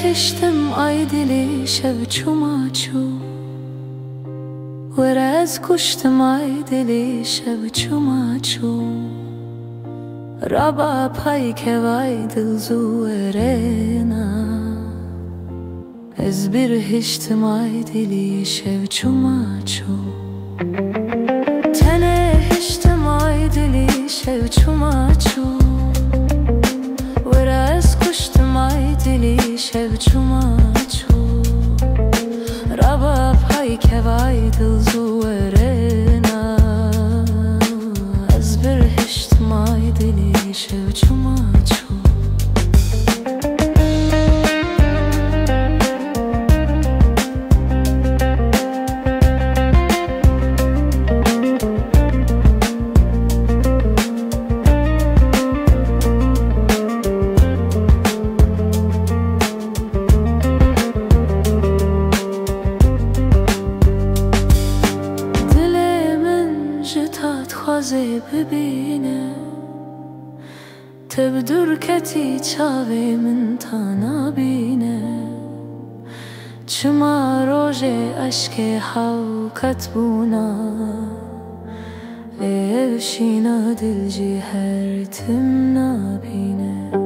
هشتم آیدلی شب چوماچو ورز کشتم آیدلی شب چوماچو رابا پای که وای دل زورنا از بر هشتم آیدلی شب چوماچو تنه هشتم آیدلی شب چوماچو ورز کشتم آیدلی شب چوماچو رابا پای که وای دل زورنا از بر هشتم آیدلی شب چوماچو خوازه ببینه تبدور کتی چاوی من تا نبینه چما روژ عشق حوکت بونا ایوشینا دل جی هر تم نبینه